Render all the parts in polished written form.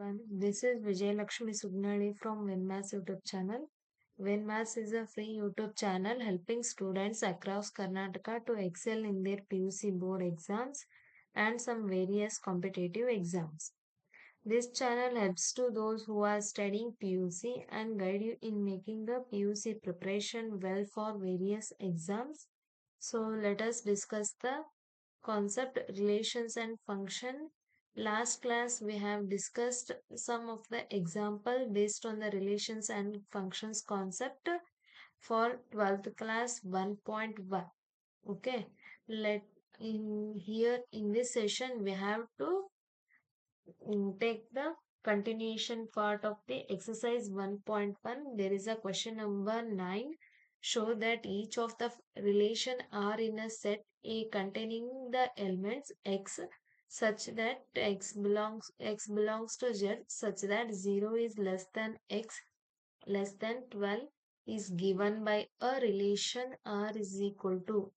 everyone. This is Vijay Lakshmi Sugnali from WinMaths YouTube channel. WinMaths is a free YouTube channel helping students across Karnataka to excel in their PUC board exams and some various competitive exams. This channel helps to those who are studying PUC and guide you in making the PUC preparation well for various exams. So let us discuss the concept, relations and function. Last class we have discussed some of the example based on the relations and functions concept for 12th class 1.1. Okay, let in here in this session we have to take the continuation part of the exercise 1.1. There is a question number 9. Show that each of the relation R in a set A containing the elements X such that X belongs to Z such that 0 is less than X less than 12 is given by a relation R is equal to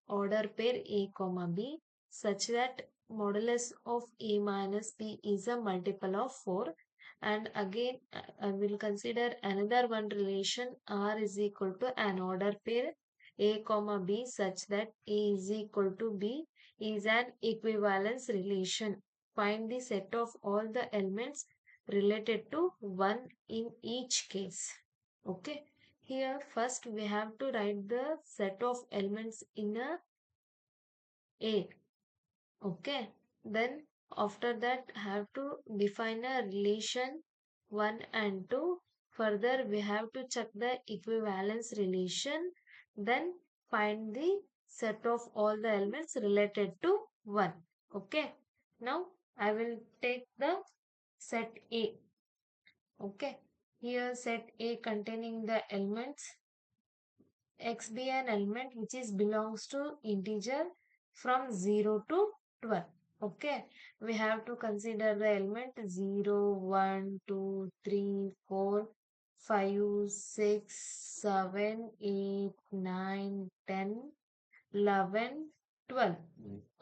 order pair A comma B such that modulus of A minus B is a multiple of 4. And again I will consider another one relation R is equal to an order pair A comma B such that A is equal to B is an equivalence relation. Find the set of all the elements related to 1 in each case. Okay. Here first we have to write the set of elements in a. Okay. Then after that have to define a relation 1 and 2. Further we have to check the equivalence relation. Then find the set of all the elements related to 1. Okay. Now I will take the set A. Okay. Here set A containing the elements X be an element which is belongs to integer from 0 to 12. Okay, we have to consider the element 0, 1, 2, 3, 4, 5, 6, 7, 8, 9, 10, 11, 12.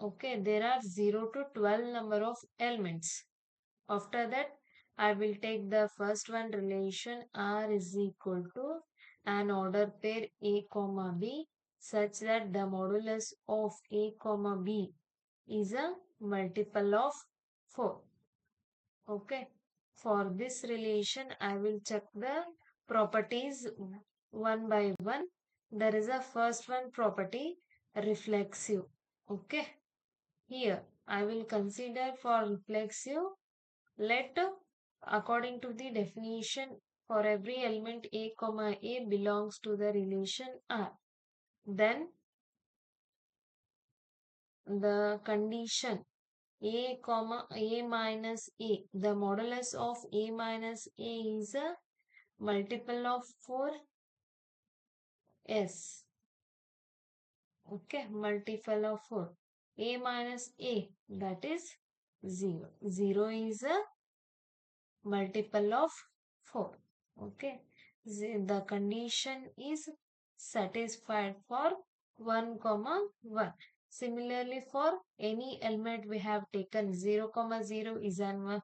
Okay, there are 0 to 12 number of elements. After that, I will take the first one relation R is equal to an order pair A comma B such that the modulus of A comma B is a multiple of 4. Okay. For this relation, I will check the properties one by one. There is a first one property reflexive. Okay. Here, I will consider for reflexive. Let according to the definition for every element A comma A belongs to the relation R. Then the condition A comma A minus A, the modulus of A minus A is a multiple of 4 S. Okay, multiple of 4. A minus A, that is 0. 0 is a multiple of 4. Okay. The condition is satisfied for 1 comma 1. Similarly, for any element we have taken 0 comma 0 is an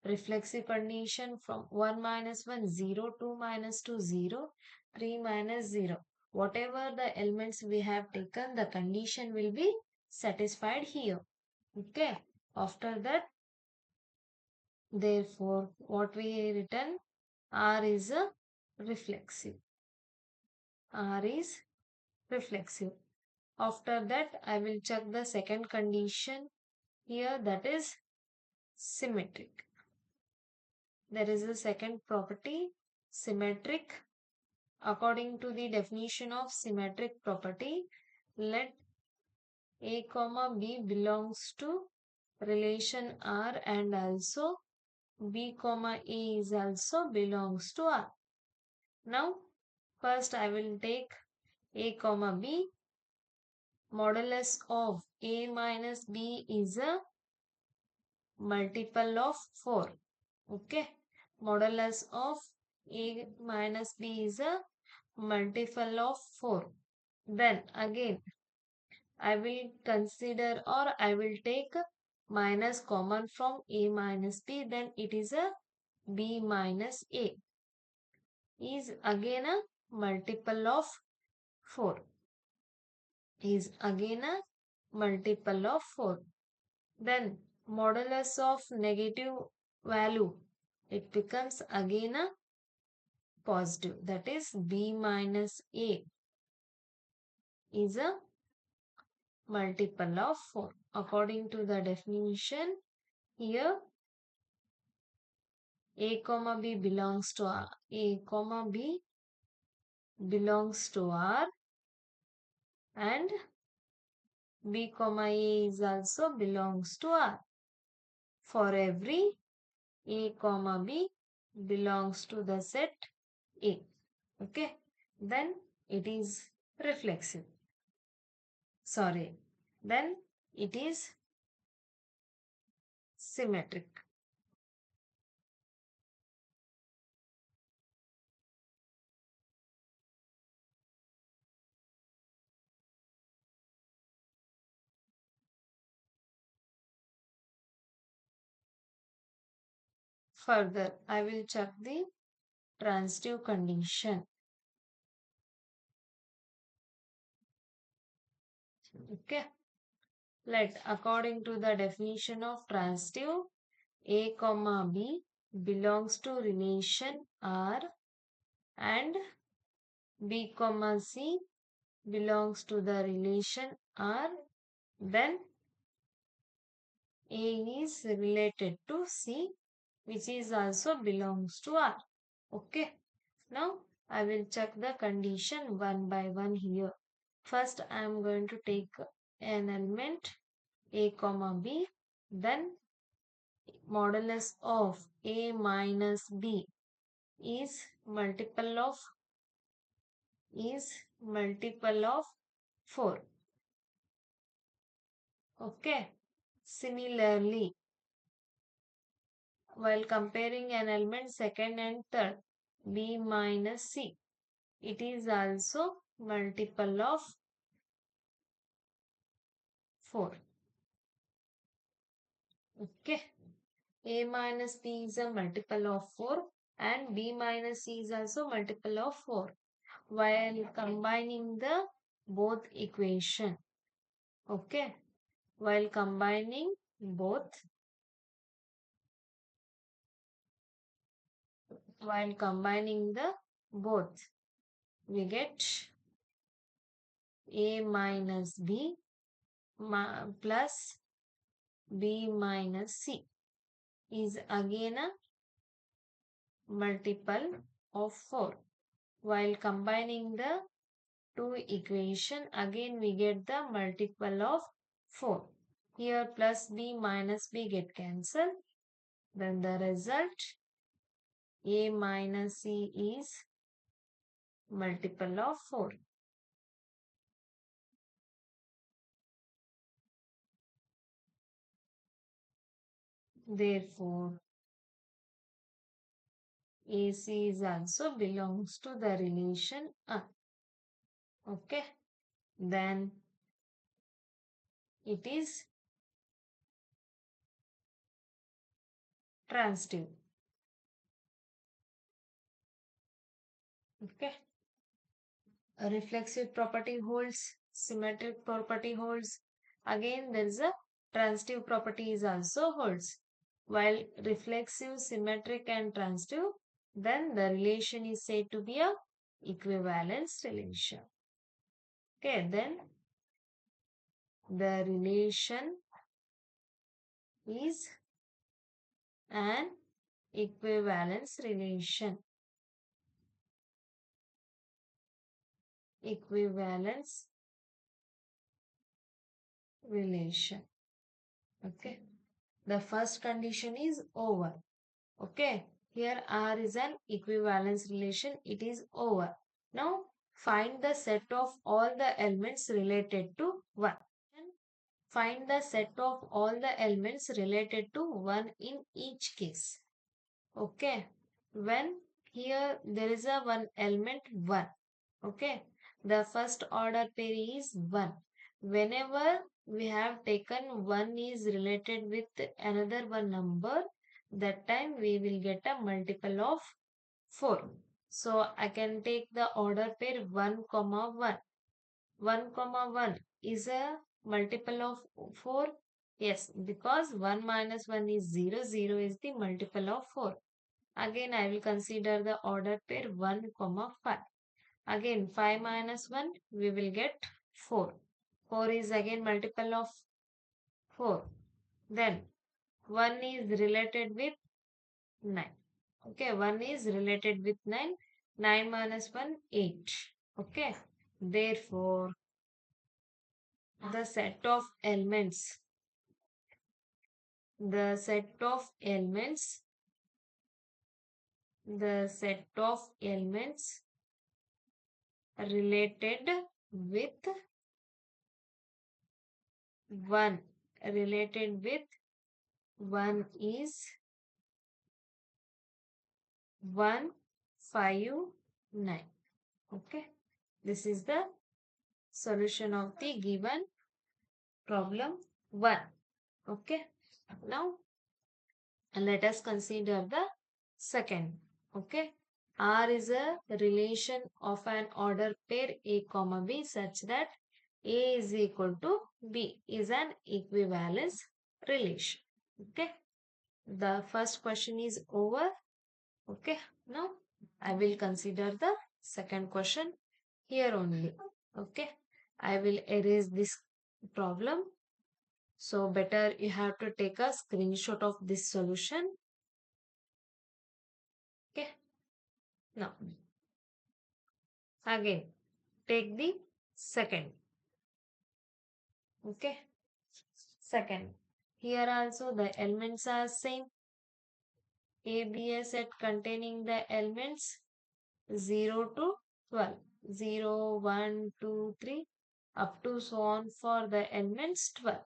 reflexive condition from 1 minus 1, 0, 2 minus 2, 0, 3 minus 0. Whatever the elements we have taken, the condition will be satisfied here. Okay. After that, therefore, what we written R is a reflexive. R is reflexive. After that, I will check the second condition here, that is symmetric. There is a second property, symmetric. According to the definition of symmetric property, let A comma B belongs to relation R and also B comma A is also belongs to R. Now, first I will take A comma B. Modulus of A minus B is a multiple of 4. Okay. Modulus of A minus B is a multiple of 4. Then again, I will consider or I will take minus common from A minus B, then it is a B minus A. Is again a multiple of 4. Is again a multiple of 4. Then modulus of negative value, it becomes again a positive. That is B minus A is a multiple of 4. According to the definition, here A comma B belongs to R. A comma B belongs to R and B comma A is also belongs to R. For every A comma B belongs to the set A. Okay. Then it is reflexive. Sorry. Then it is symmetric. Further, I will check the transitive condition. Okay. Let according to the definition of transitive, A comma B belongs to relation R and B comma C belongs to the relation R, then A is related to C, which is also belongs to R. Okay. Now I will check the condition one by one here. First I am going to take an element A comma B, then modulus of A minus B is multiple of 4. Okay. Similarly, while comparing an element second and third, B minus C, it is also multiple of 4. Okay. A minus B is a multiple of 4 and B minus C is also multiple of 4. While combining the both equation. Okay. While combining both, we get A minus B plus B minus C is again a multiple of 4. While combining the two equation, again we get the multiple of 4. Here plus B minus B get cancelled. Then the result A minus C is multiple of 4. Therefore, AC is also belongs to the relation R. Okay. Then it is transitive. Okay. A reflexive property holds, symmetric property holds. Again, there is a transitive property is also holds. While reflexive, symmetric and transitive, then the relation is said to be a equivalence relation. Okay, then the relation is an equivalence relation. Equivalence relation. Okay. The first condition is over. Okay. Here R is an equivalence relation. It is over. Now find the set of all the elements related to 1. Find the set of all the elements related to 1 in each case. Okay. When here there is a one element 1. Okay. The first order pair is 1. Whenever we have taken one is related with another one number, that time we will get a multiple of 4. So I can take the order pair 1 comma 1. 1 comma 1 is a multiple of 4. Yes, because 1 minus 1 is 0. 0 is the multiple of 4. Again, I will consider the order pair 1 comma 5. Again, 5 minus 1, we will get 4. 4 is again multiple of 4. Then 1 is related with 9. Okay, 1 is related with 9. 9 minus 1, 8. Okay, therefore, the set of elements, the set of elements, the set of elements related with 1, related with 1 is 1, 5, 9. Okay, this is the solution of the given problem 1. Okay, now let us consider the second. Okay, R is a relation of an order pair A comma B such that A is equal to B is an equivalence relation. Okay, the first question is over. Okay, now I will consider the second question here only. Okay, I will erase this problem. So better you have to take a screenshot of this solution. Okay, now again take the second. Okay, second. Here also the elements are same. A be a set containing the elements 0 to 12. 0, 1, 2, 3 up to so on for the elements 12.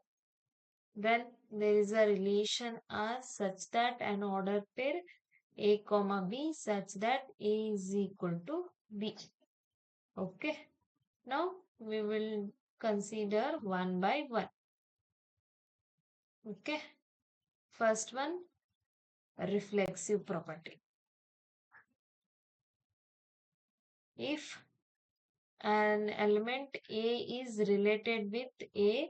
Then there is a relation R such that an order pair A comma B such that A is equal to B. Okay. Now we will consider one by one. Okay. First one, reflexive property. If an element A is related with A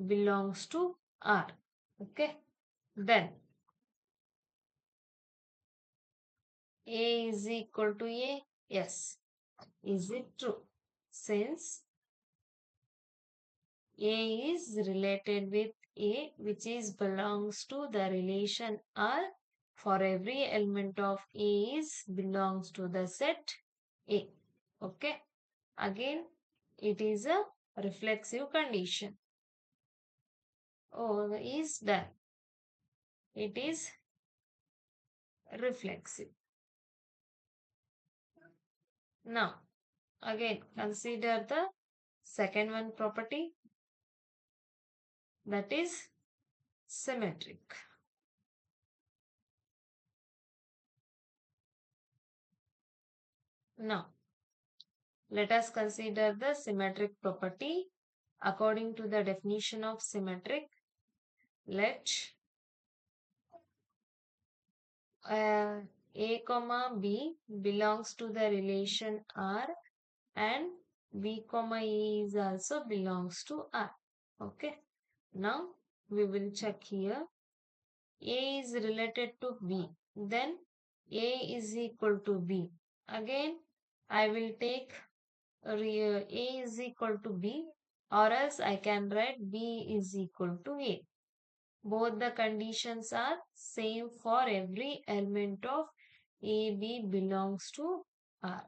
belongs to R. Okay. Then A is equal to A. Yes. Is it true? Since A is related with A which is belongs to the relation R, for every element of A is belongs to the set A. Okay. Again, it is a reflexive condition. Oh, is done. It is reflexive. Now, again, consider the second one property, that is symmetric. Now, let us consider the symmetric property. According to the definition of symmetric, let A comma B belongs to the relation R and B comma E is also belongs to R. Okay. Now we will check here. A is related to B. Then A is equal to B. Again, I will take A is equal to B, or else I can write B is equal to A. Both the conditions are same for every element of A, B belongs to R.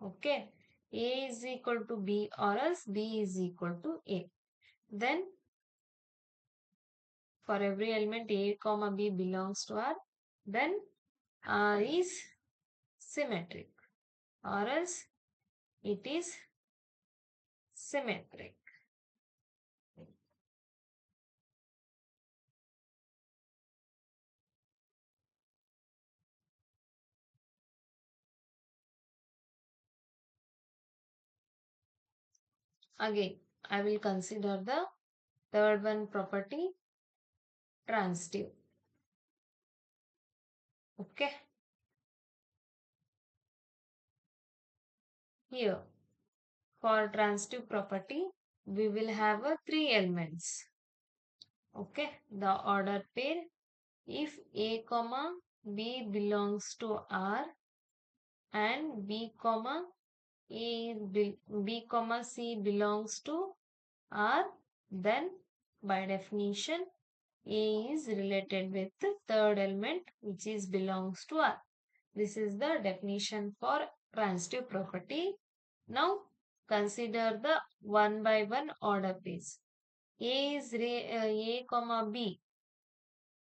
Okay. A is equal to B or else B is equal to A. Then for every element A comma B belongs to R, then R is symmetric or else it is symmetric. Again, I will consider the Third one property, transitive. Okay. Here, for transitive property, we will have three elements. Okay. The order pair, if A comma B belongs to R and B comma B comma C belongs to R, then by definition A is related with the third element which is belongs to R. This is the definition for transitive property. Now consider the one by one order pairs. A is A comma B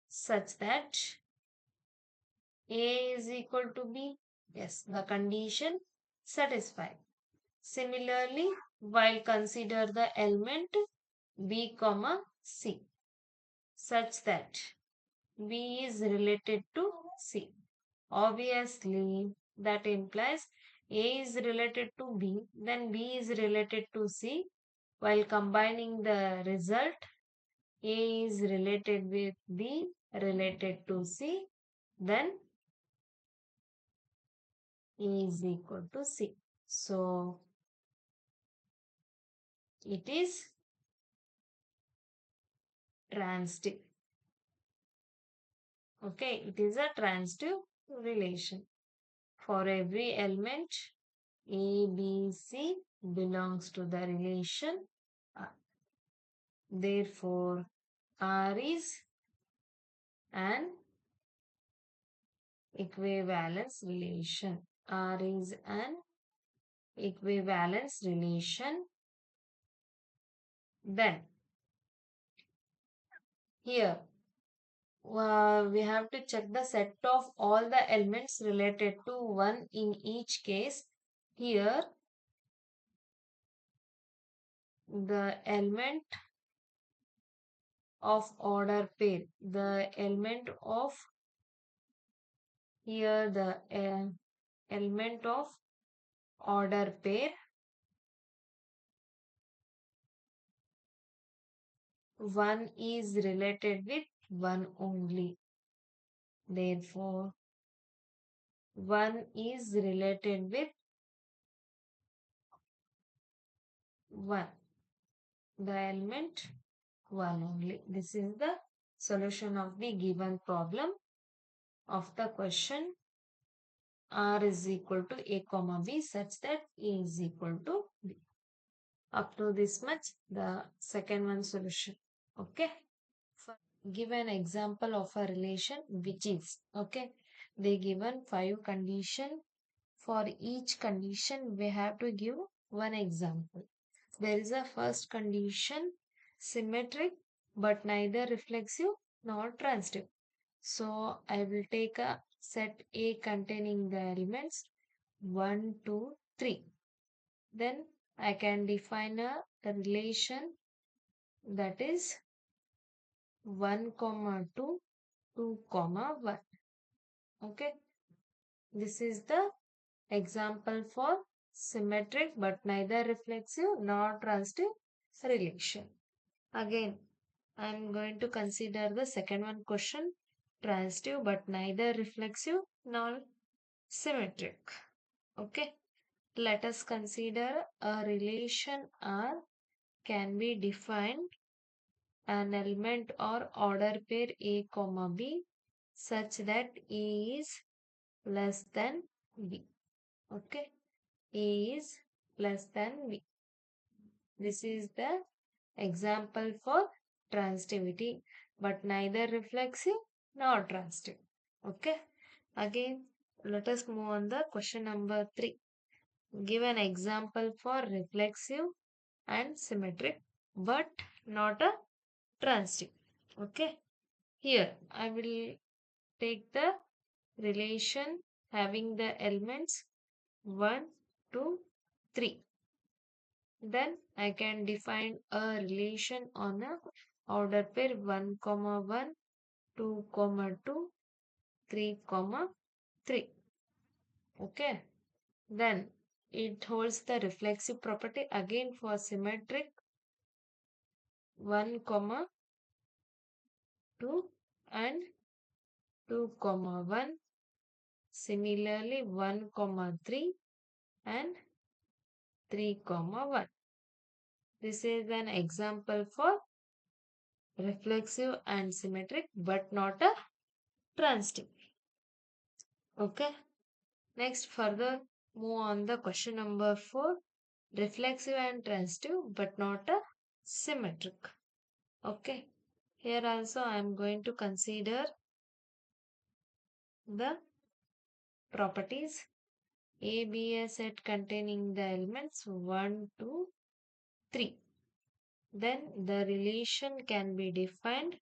such that A is equal to B. Yes, the condition satisfied. Similarly, while consider the element B comma C such that B is related to C. Obviously, that implies A is related to B, then B is related to C. While combining the result, A is related with B related to C, then A is equal to C. So, it is transitive. Okay, it is a transitive relation. For every element, A, B, C belongs to the relation R. Therefore, R is an equivalence relation. R is an equivalence relation. Then, here, we have to check the set of all the elements related to 1 in each case. Here, the element of order pair, the element of here the element of order pair 1 is related with 1 only. Therefore, 1 is related with 1. The element 1 only. This is the solution of the given problem of the question R is equal to A comma B such that A is equal to B. Up to this much, the second one solution. Okay. Give an example of a relation which is, okay, they given 5 condition. For each condition we have to give one example. There is a first condition, symmetric but neither reflexive nor transitive. So I will take a set A containing the elements 1, 2, 3. Then I can define a relation that is 1 comma 2, 2 comma 1. Okay. This is the example for symmetric but neither reflexive nor transitive relation. Again, I am going to consider the second one question, transitive but neither reflexive nor symmetric. Okay. Let us consider a relation R can be defined an element or order pair A comma B such that A is less than B. Okay. A is less than B. This is the example for transitivity but neither reflexive nor transitive. Okay. Again, let us move on the question number 3. Give an example for reflexive and symmetric but not a transitive. Okay. Here I will take the relation having the elements 1, 2, 3. Then I can define a relation on a order pair 1 comma 1, 2 comma 2, 3 comma 3. Okay. Then it holds the reflexive property again for symmetric 1 comma 2 and 2 comma 1. Similarly 1 comma 3 and 3 comma 1. This is an example for reflexive and symmetric but not a transitive. Okay. Next further move on the question number 4. Reflexive and transitive but not a symmetric. Okay. Here also I am going to consider the properties. A be a set containing the elements 1, 2, 3. Then the relation can be defined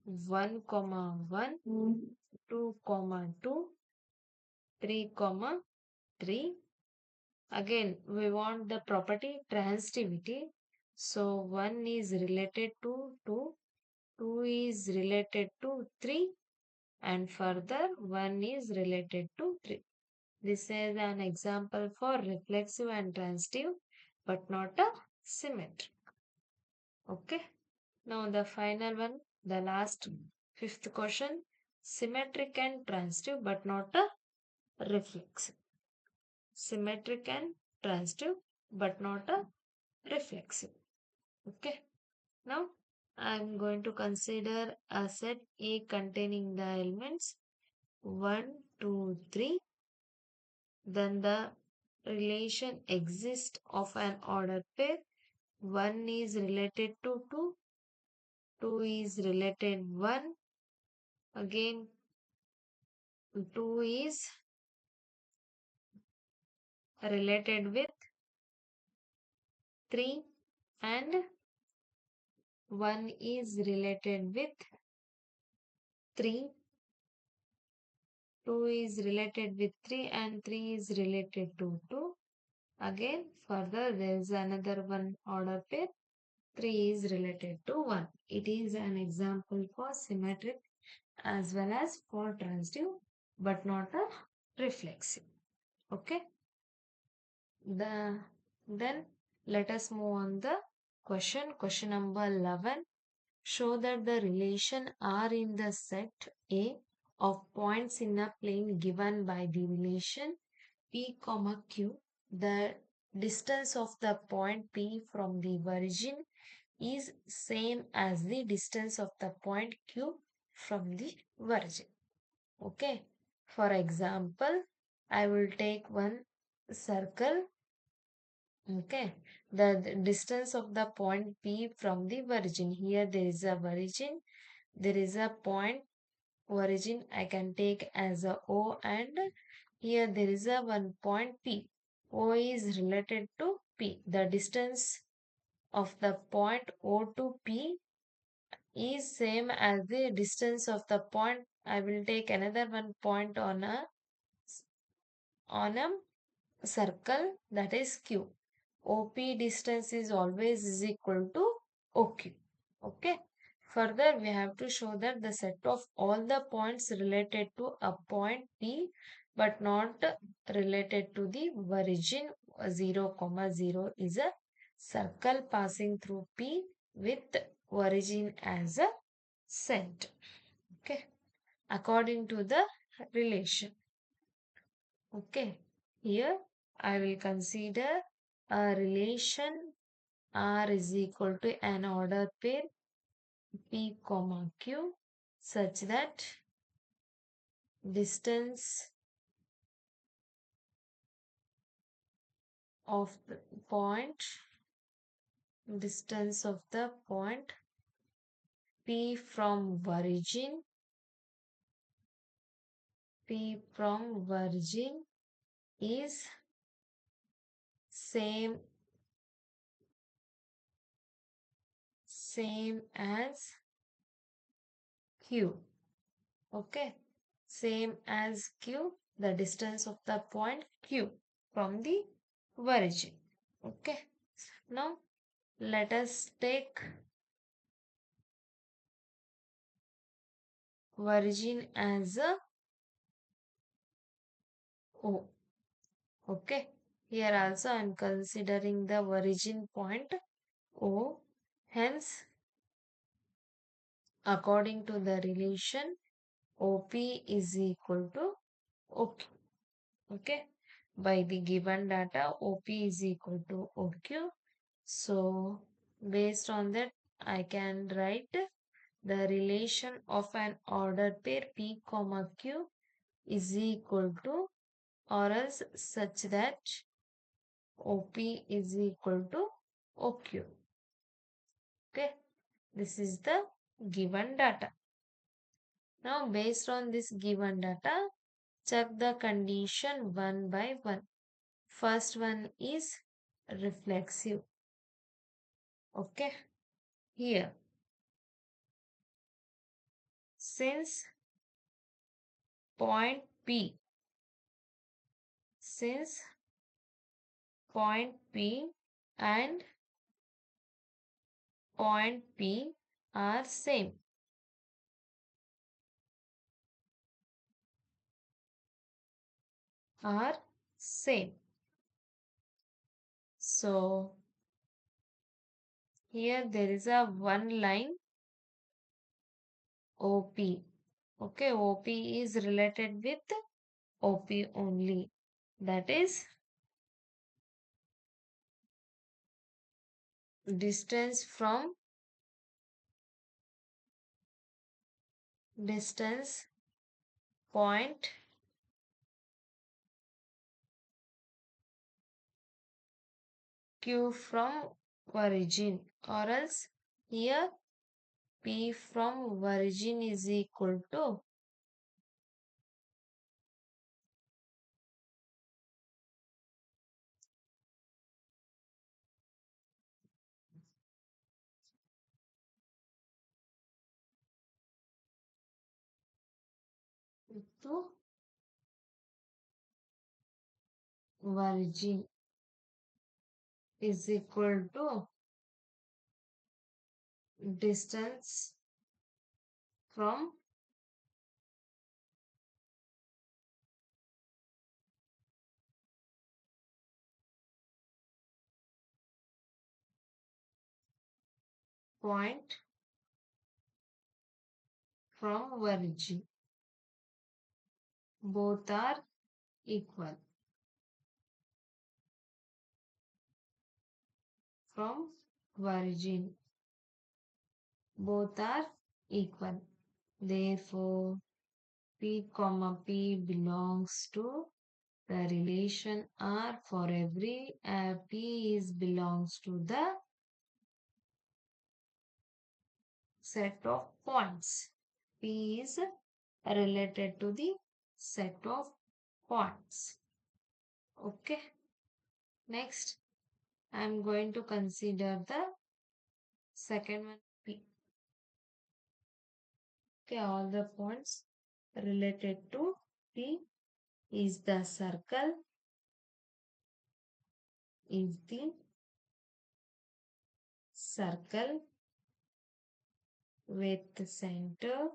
1 comma 1, 2 comma 2, 3 comma 3. Again, we want the property transitivity. So 1 is related to 2, 2 is related to 3, and further 1 is related to 3. This is an example for reflexive and transitive but not a symmetric. Okay. Now the final one, the last fifth question, symmetric and transitive but not a reflexive. Symmetric and transitive but not a reflexive. Okay. Now I am going to consider a set A containing the elements 1, 2, 3. Then the relation exists of an ordered pair. 1 is related to 2, 2 is related 1, again 2 is related with 3, and 1 is related with 3, 2 is related with 3, and 3 is related to 2. Again further there is another one order pair, 3 is related to 1. It is an example for symmetric as well as for transitive but not a reflexive. Okay. Then let us move on the question number 11. Show that the relation R in the set A of points in a plane given by the relation P comma Q. The distance of the point P from the origin is same as the distance of the point Q from the origin. Okay. For example, I will take one circle. Okay. The distance of the point P from the origin. Here there is a origin. There is a point origin I can take as a O, and here there is a one point P. O is related to P. The distance of the point O to P is same as the distance of the point. I will take another one point on a circle, that is Q. OP distance is always is equal to OQ. Okay. Further, we have to show that the set of all the points related to a point P but not related to the origin 0, 0 is a circle passing through P with origin as a center. Okay. According to the relation. Okay. Here I will consider a relation R is equal to an ordered pair P comma Q such that distance of the point P from origin is same as Q. Okay. Same as Q, the distance of the point Q from the origin. Okay. Now let us take origin as a O. Okay. Here also I am considering the origin point O. Hence, according to the relation, OP is equal to OQ. Okay. By the given data, OP is equal to OQ. So, based on that, I can write the relation of an ordered pair P comma Q is equal to, or else such that OP is equal to OQ. Okay. This is the given data. Now, based on this given data, check the condition one by one. First one is reflexive. Okay. Here, since point P, since point P and point P are same, are same. So, here there is a one line OP. Okay, OP is related with OP only. That is distance from distance point Q from origin, or else here P from origin is equal to to origin is equal to distance from point from origin. Both are equal. From origin, both are equal. Therefore, P comma P belongs to the relation R for every P is belongs to the set of points. P is related to the set of points. Okay. Next, I am going to consider the second one P. Okay, all the points related to P is the circle, is the circle with center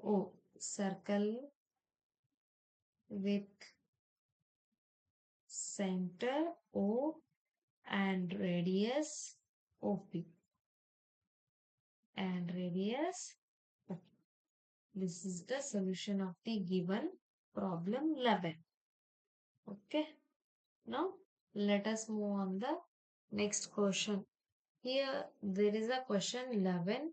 O, circle with center O and radius OP and radius OP. This is the solution of the given problem 11. Okay. Now let us move on the next question. Here there is a question 11.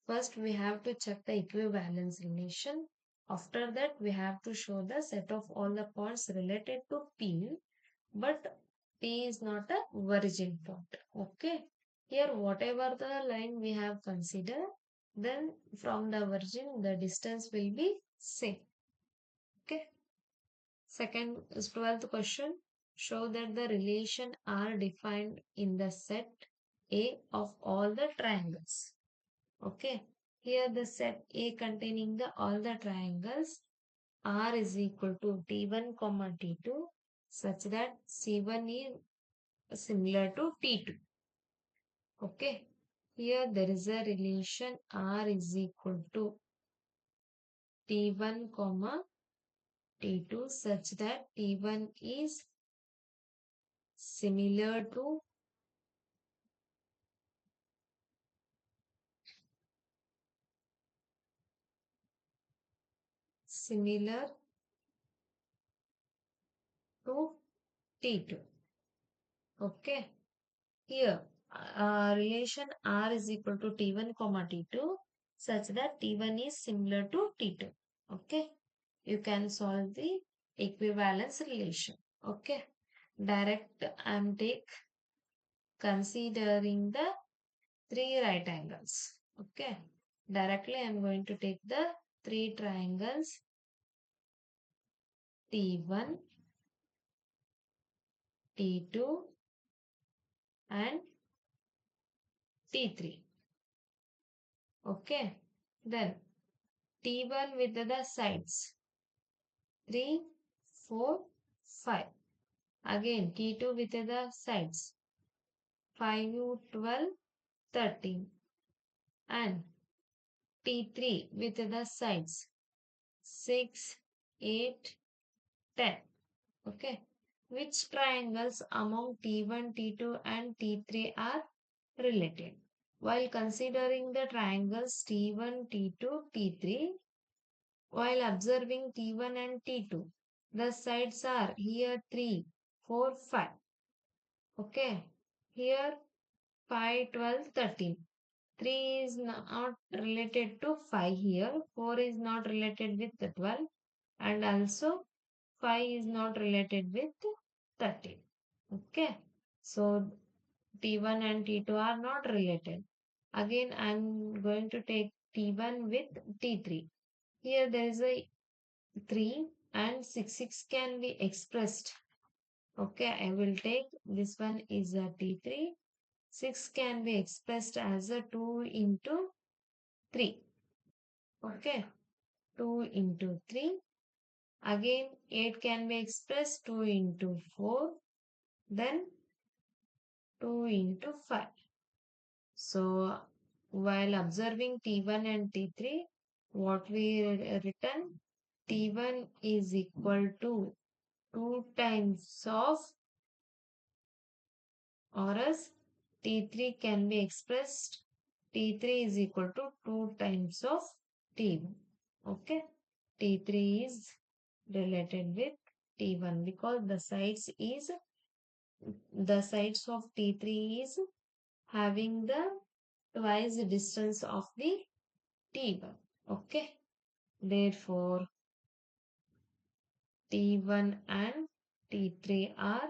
First we have to check the equivalence relation. After that we have to show the set of all the points related to P, but P is not a origin point. Okay. Here whatever the line we have considered, then from the origin the distance will be same. Okay. Second is 12th question. Show that the relation are defined in the set A of all the triangles. Okay. Here the set A containing the all the triangles R is equal to T1 comma T2 such that C1 is similar to T2. Okay. Here there is a relation R is equal to T1 comma T2 such that T1 is similar to similar to T2. Okay. Here, relation R is equal to T1 comma T2 such that T1 is similar to T2. Okay. You can solve the equivalence relation. Okay. Direct I'm take considering the three right angles. Okay. Directly I'm going to take the three triangles T1, T2 and T3. Okay. Then T1 with the sides 3, 4, 5. Again T2 with the sides 5, 12, 13. And T3 with the sides 6, 8, 10. Okay. Which triangles among T1, T2 and T3 are related? While considering the triangles T1, T2, T3, while observing T1 and T2, the sides are here 3, 4, 5. Okay. Here 5, 12, 13. 3 is not related to 5 here. 4 is not related with the 12. And also 5 is not related with 13. Okay. So T1 and T2 are not related. Again, I am going to take T1 with T3. Here there is a 3 and 6 can be expressed. Okay, I will take this one is a T3. 6 can be expressed as a 2 into 3. Okay, 2 into 3. Again, 8 can be expressed 2 into 4. Then 2 into 5. So, while observing T1 and T3, what we written? T1 is equal to 2 times of, or else T3 can be expressed, T3 is equal to 2 times of T1. Okay. T3 is related with T1 because the sides of T3 is having the twice the distance of the T1. Okay. Therefore, T1 and T3 are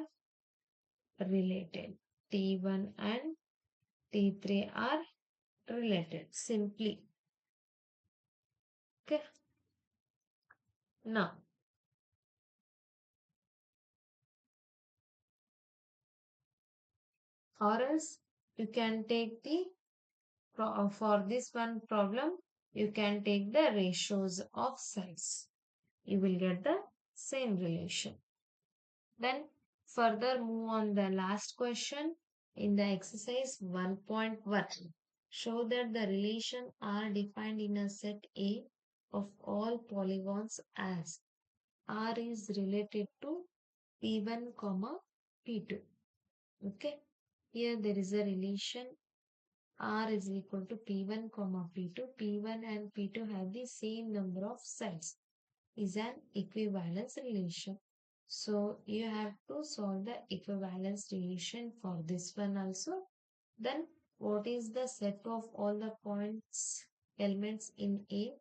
related. T1 and T3 are related simply. Okay. Now, or else you can take the, for this one problem, you can take the ratios of sides. You will get the same relation. Then further move on the last question in the exercise 1.1. Show that the relation R defined in a set A of all polygons as R is related to P1, P2. Okay. Here there is a relation R is equal to P1, P2. P1 and P2 have the same number of sides. Is an equivalence relation. So you have to solve the equivalence relation for this one also. Then what is the set of all the points elements in A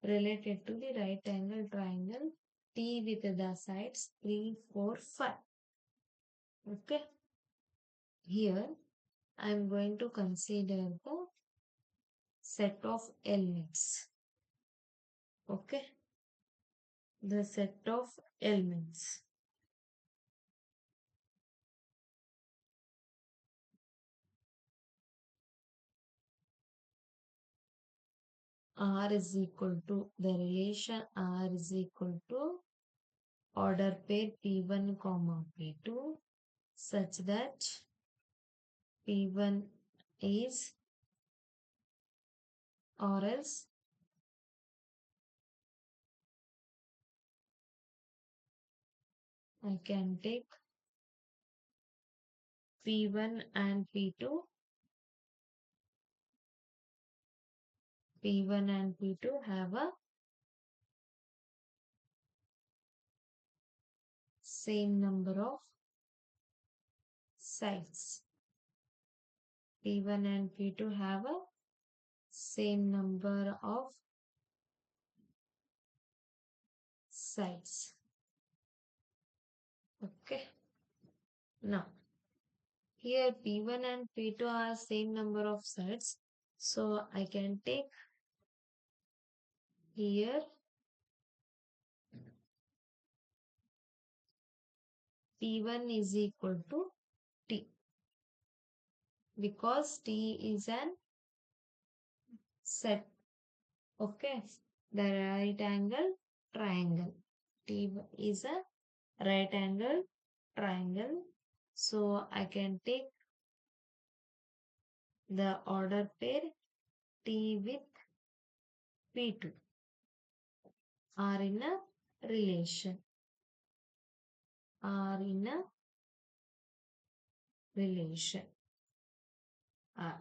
related to the right angle triangle T with the sides 3, 4, 5. Okay. Here I am going to consider the set of elements. Okay. The set of elements. R is equal to the relation R is equal to order pair P1, P2 such that P1 is, or else I can take P1 and P2. P1 and P2 have a same number of sides. P1 and P2 have a same number of sides. Okay. Now, here P1 and P2 are same number of sides. So I can take here P1 is equal to T, because T is an set. Okay. The right angle triangle. T is a right angle triangle. So I can take the order pair T with P2 are in a relation. Are in a relation. R.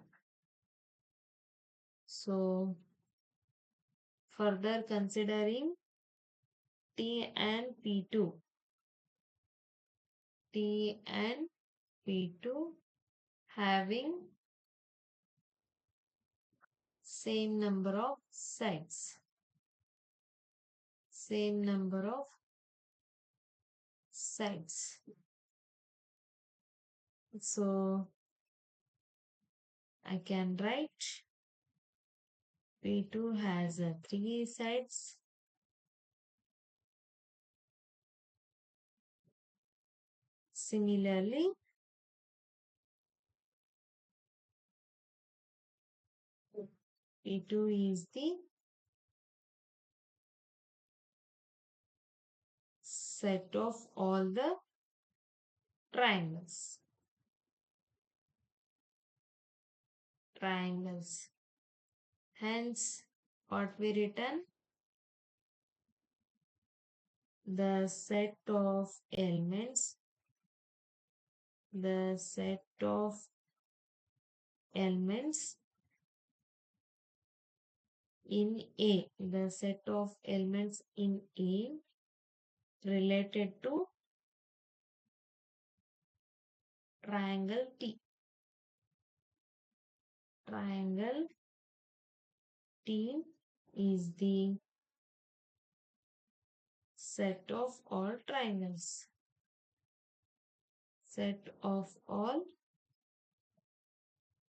So further considering T and P2. T and P2 having same number of sides. Same number of sides. So I can write P2 has 3 sides. Similarly, P2 is the set of all the triangles. Triangles. Hence, what we written? The set of elements. The set of elements in A. The set of elements in A related to triangle T. Triangle T is the set of all triangles. Set of all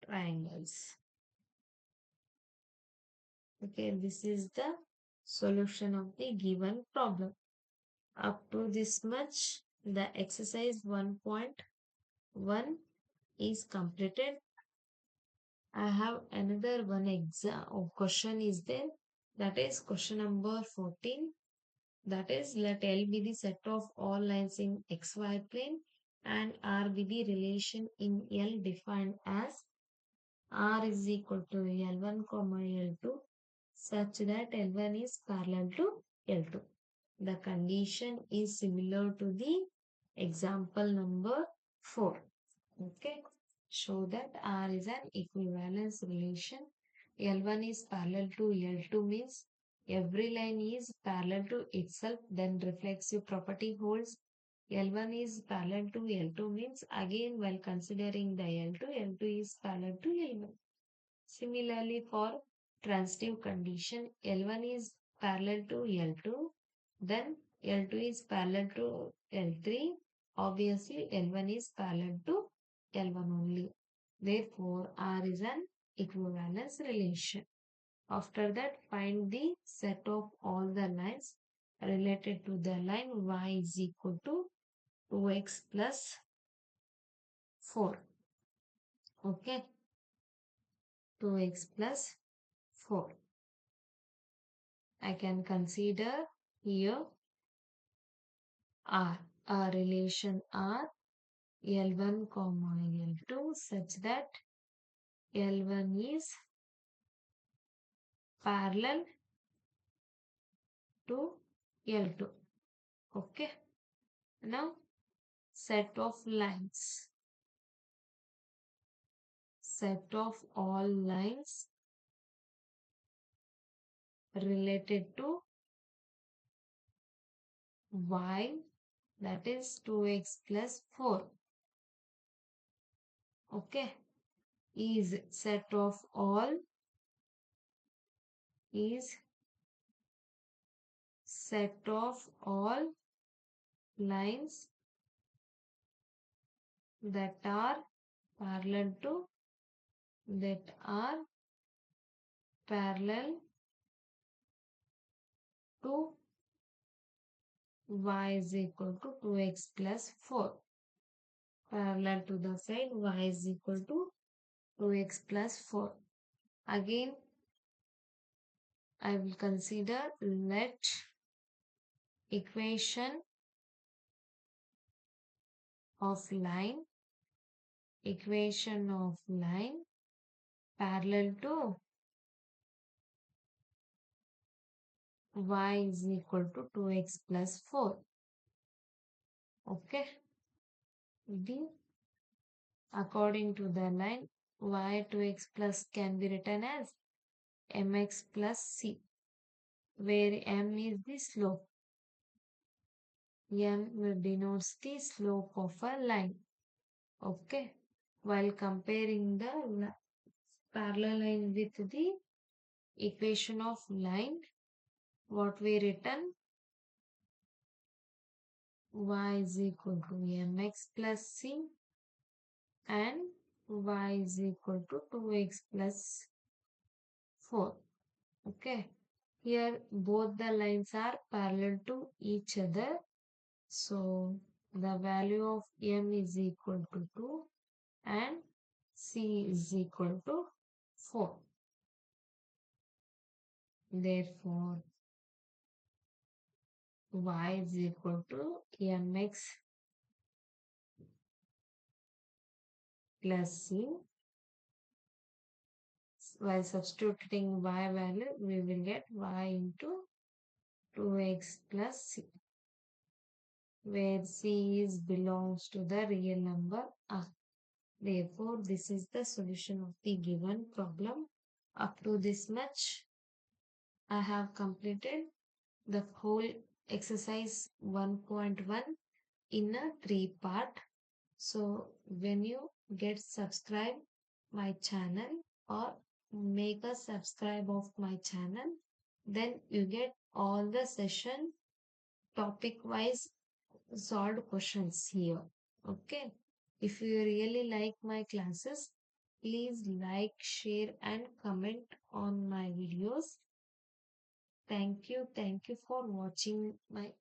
triangles. Okay, this is the solution of the given problem. Up to this much, the exercise 1.1 is completed. I have another one exam question is there. That is question number 14. That is, let L be the set of all lines in xy plane and R be the relation in L defined as R is equal to L1, L2 such that L1 is parallel to L2. The condition is similar to the example number 4. Okay. Show that R is an equivalence relation. L1 is parallel to L2 means every line is parallel to itself, then reflexive property holds. L1 is parallel to L2 means again while considering the L2, L2 is parallel to L1. Similarly for transitive condition, L1 is parallel to L2, then L2 is parallel to L3. Obviously, L1 is parallel to L1 only. Therefore, R is an equivalence relation. After that, find the set of all the lines related to the line y is equal to 2x plus 4. Okay. 2x plus 4. I can consider here R, a relation R, L1, L2 such that L1 is parallel to L2. Okay. Now, set of lines. Set of all lines related to Y that is 2x plus 4. Okay, is set of all is set of all lines that are parallel to that are parallel to y is equal to 2x plus 4. Parallel to the side y is equal to 2x plus 4. Again, I will consider let equation of line parallel to y is equal to 2x plus 4. Okay. B. According to the line, y 2x plus can be written as mx plus c, where m is the slope. M denotes the slope of a line. Okay. While comparing the parallel line with the equation of line, what we written, y is equal to mx plus c and y is equal to 2x plus 4. Okay. Here both the lines are parallel to each other. So the value of m is equal to 2 and c is equal to 4. Therefore, y is equal to mx plus c. While substituting y value, we will get y into 2x plus c, where c is belongs to the real number r. Therefore, this is the solution of the given problem. Up to this much, I have completed the whole exercise 1.1 in a 3-part. So when you get subscribe my channel or make a subscribe of my channel, then you get all the session topic wise solved questions here. Okay. If you really like my classes, please like, share and comment on my videos. Thank you. Thank you for watching my